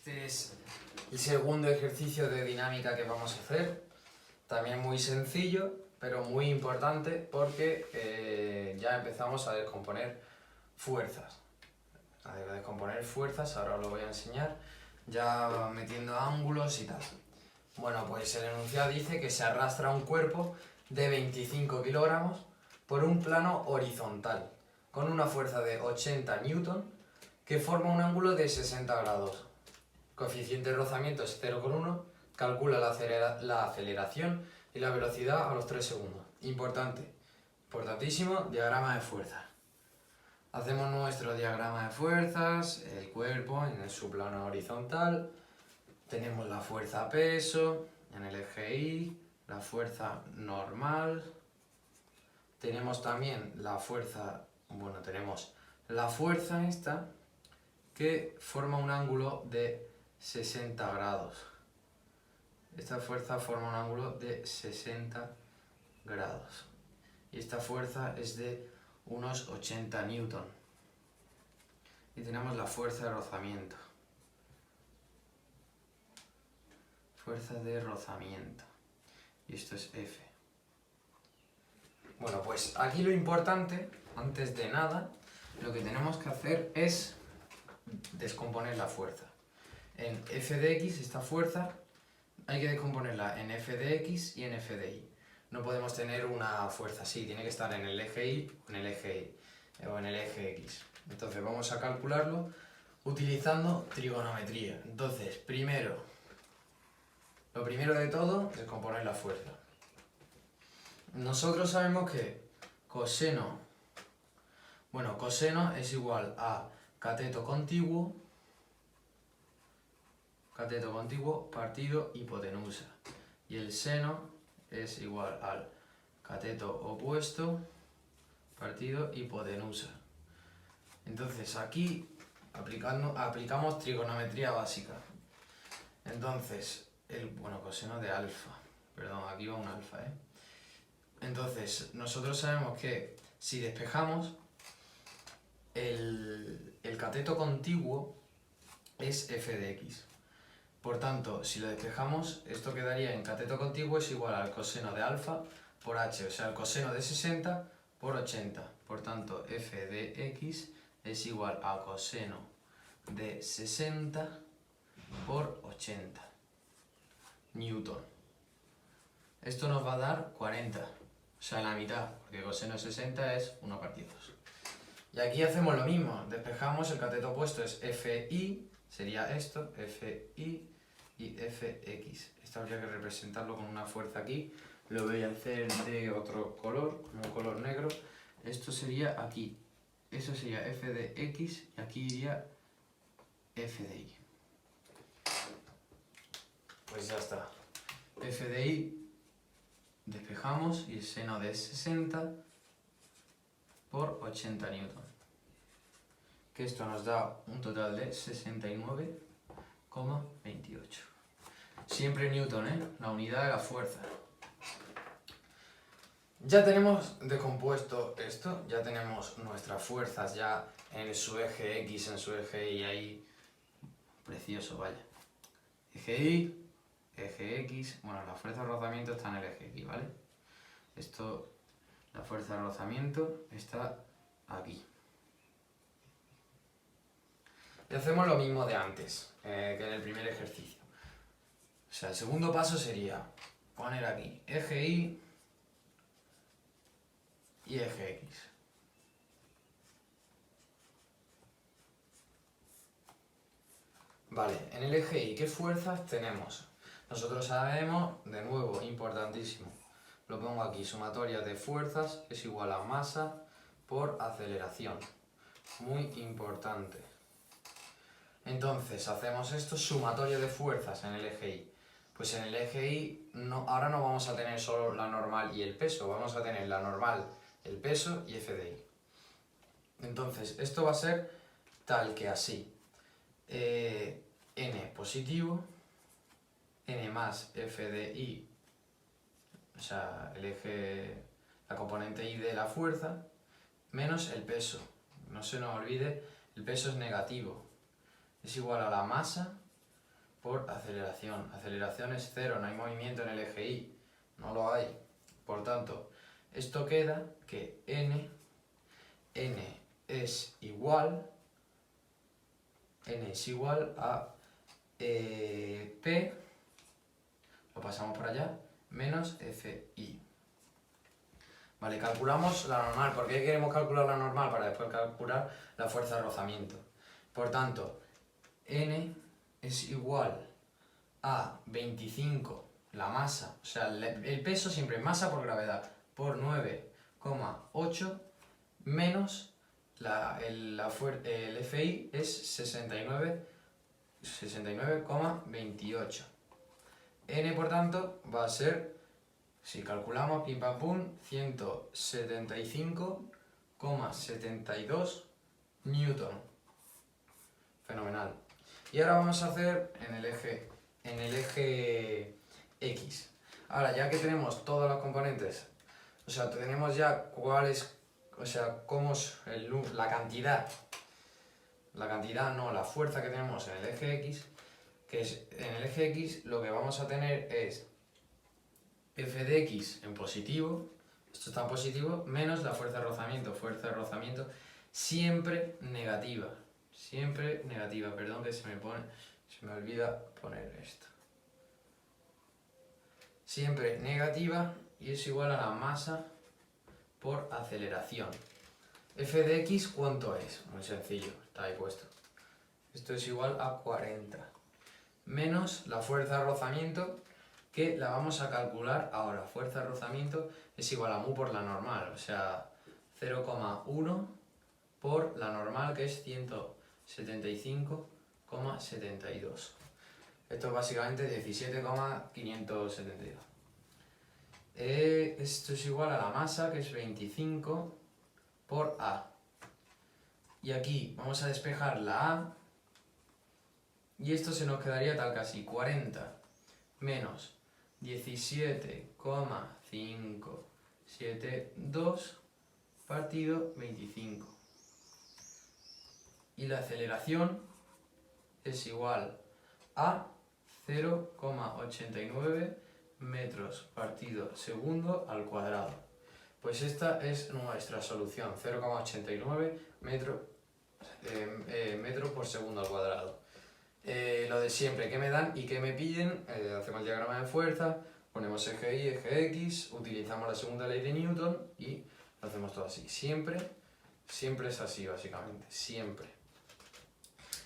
Este es el segundo ejercicio de dinámica que vamos a hacer. También muy sencillo, pero muy importante porque ya empezamos a descomponer fuerzas. A descomponer fuerzas, ahora os lo voy a enseñar, ya metiendo ángulos y tal. Bueno, pues el enunciado dice que se arrastra un cuerpo de 25 kilogramos por un plano horizontal, con una fuerza de 80 newton, que forma un ángulo de 60 grados. Coeficiente de rozamiento es 0,1, calcula la aceleración y la velocidad a los 3 segundos. Importantísimo, diagrama de fuerzas. Hacemos nuestro diagrama de fuerzas, el cuerpo en su plano horizontal, tenemos la fuerza peso en el eje Y, la fuerza normal, tenemos también la fuerza, tenemos la fuerza esta que forma un ángulo de 60 grados. Esta fuerza forma un ángulo de 60 grados. Y esta fuerza es de unos 80 newton. Y tenemos la fuerza de rozamiento. Fuerza de rozamiento. Y esto es F. Bueno, pues aquí lo importante, antes de nada, lo que tenemos que hacer es descomponer la fuerza. En F de X, esta fuerza, hay que descomponerla en F de X y en F de Y. No podemos tener una fuerza así, tiene que estar en el eje Y o en el eje Y, o en el eje X. Entonces vamos a calcularlo utilizando trigonometría. Entonces, lo primero de todo, descomponer la fuerza. Nosotros sabemos que coseno es igual a cateto contiguo partido hipotenusa. Y el seno es igual al cateto opuesto partido hipotenusa. Entonces aquí aplicamos trigonometría básica. Entonces, coseno de alfa. Perdón, aquí va un alfa, ¿eh? Entonces, nosotros sabemos que si despejamos, el cateto contiguo es f de x. Por tanto, si lo despejamos, esto quedaría en cateto contiguo es igual al coseno de alfa por h, o sea, el coseno de 60 por 80. Por tanto, f de x es igual a coseno de 60 por 80 newton. Esto nos va a dar 40, o sea, la mitad, porque coseno de 60 es 1 partido 2. Y aquí hacemos lo mismo, despejamos, el cateto opuesto es FI, sería esto, FI y FX. Esto habría que representarlo con una fuerza aquí, lo voy a hacer de otro color, con un color negro. Esto sería aquí, eso sería F de X y aquí iría F de Y. Pues ya está. F de Y, despejamos y el seno de 60 por 80 newton. Que esto nos da un total de 69,28. Siempre newton, ¿eh? La unidad de la fuerza. Ya tenemos decompuesto esto, ya tenemos nuestras fuerzas ya en su eje X, en su eje Y ahí. Precioso, vaya. Eje Y, eje X, la fuerza de rozamiento está en el eje X, ¿vale? La fuerza de rozamiento está aquí. Y hacemos lo mismo de antes, que en el primer ejercicio. O sea, el segundo paso sería poner aquí eje Y y eje X. Vale, en el eje Y, ¿qué fuerzas tenemos? Nosotros sabemos, de nuevo, importantísimo, lo pongo aquí, sumatoria de fuerzas es igual a masa por aceleración. Muy importante. Entonces, hacemos esto, sumatoria de fuerzas en el eje Y. Pues en el eje Y ahora no vamos a tener solo la normal y el peso, vamos a tener la normal, el peso y F de Y. Entonces, esto va a ser tal que así. N positivo, N más F de Y, o sea, la componente Y de la fuerza, menos el peso. No se nos olvide, el peso es negativo. Es igual a la masa por aceleración. Aceleración es 0, no hay movimiento en el eje Y, no lo hay. Por tanto, esto queda que n es igual a P, lo pasamos por allá, menos Fi. Vale, calculamos la normal. ¿Por qué queremos calcular la normal? Para después calcular la fuerza de rozamiento. Por tanto, N es igual a 25, la masa, o sea, el peso siempre es masa por gravedad, por 9,8 menos el FI es 69,28. N, por tanto, va a ser, si calculamos, pim pam pum, 175,72 newton. Fenomenal. Y ahora vamos a hacer en el eje X. Ahora, ya que tenemos todos los componentes, o sea, tenemos ya cuál es, o sea, cómo es la cantidad, la fuerza que tenemos en el eje X, que es en el eje X lo que vamos a tener es f de x en positivo, esto está en positivo, menos la fuerza de rozamiento siempre negativa, perdón que se me olvida poner esto. Siempre negativa y es igual a la masa por aceleración. F de x, ¿cuánto es? Muy sencillo, está ahí puesto. Esto es igual a 40. Menos la fuerza de rozamiento, que la vamos a calcular ahora. Fuerza de rozamiento es igual a mu por la normal, o sea, 0,1 por la normal, que es 175,72. Esto es básicamente 17,572. Esto es igual a la masa, que es 25 por A. Y aquí vamos a despejar la A. Y esto se nos quedaría tal casi 40 menos 17,572 partido 25. Y la aceleración es igual a 0,89 metros partido segundo al cuadrado. Pues esta es nuestra solución, 0,89 metro por segundo al cuadrado. Lo de siempre, ¿qué me dan y qué me piden? Hacemos el diagrama de fuerza, ponemos eje Y, eje X, utilizamos la segunda ley de Newton y lo hacemos todo así. Siempre es así básicamente, siempre.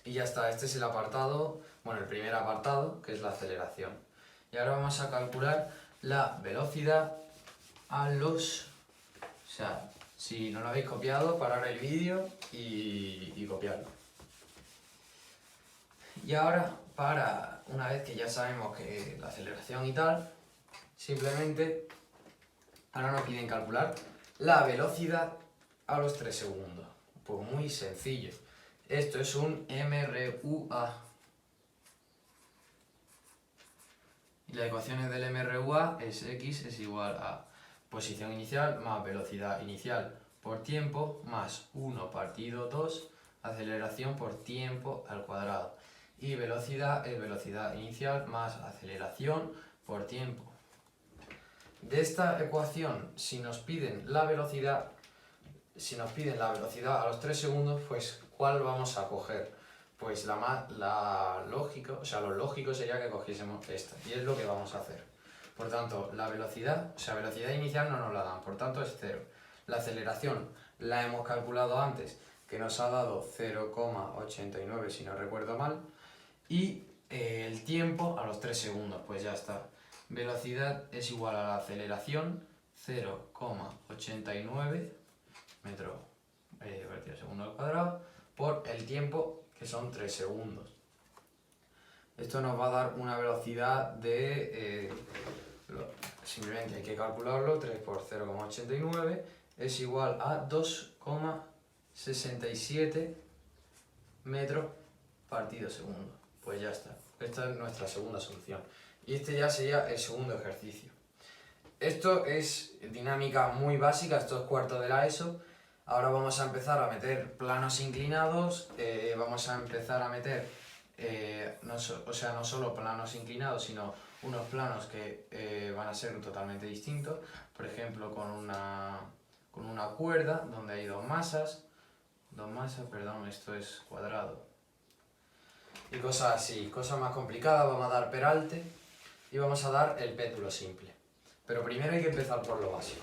Y ya está, este es el apartado, bueno, el primer apartado, que es la aceleración. Y ahora vamos a calcular la velocidad a los... O sea, si no lo habéis copiado, parar el vídeo y copiarlo. Y ahora, una vez que ya sabemos que la aceleración y tal, simplemente ahora nos piden calcular la velocidad a los 3 segundos. Pues muy sencillo. Esto es un MRUA. Y la ecuación del MRUA es x es igual a posición inicial más velocidad inicial por tiempo más 1 partido 2 aceleración por tiempo al cuadrado. Y velocidad es velocidad inicial más aceleración por tiempo. De esta ecuación, si nos piden la velocidad a los 3 segundos, pues ¿cuál vamos a coger? Pues lo lógico sería que cogiésemos esta, y es lo que vamos a hacer. Por tanto, la velocidad inicial no nos la dan, por tanto es 0. La aceleración la hemos calculado antes, que nos ha dado 0,89 si no recuerdo mal, y el tiempo a los 3 segundos, pues ya está. Velocidad es igual a la aceleración, 0,89 metros partido segundo al cuadrado, por el tiempo, que son 3 segundos. Esto nos va a dar una velocidad de... simplemente hay que calcularlo, 3 por 0,89 es igual a 2,67 metros partido segundo. Pues ya está. Esta es nuestra segunda solución. Y este ya sería el segundo ejercicio. Esto es dinámica muy básica, esto es cuarto de la ESO. Ahora vamos a empezar a meter planos inclinados, vamos a empezar a meter no solo planos inclinados, sino unos planos que van a ser totalmente distintos, por ejemplo con una cuerda donde hay dos masas, perdón, esto es cuadrado, y cosas así, cosas más complicadas. Vamos a dar peralte y vamos a dar el péndulo simple, pero primero hay que empezar por lo básico.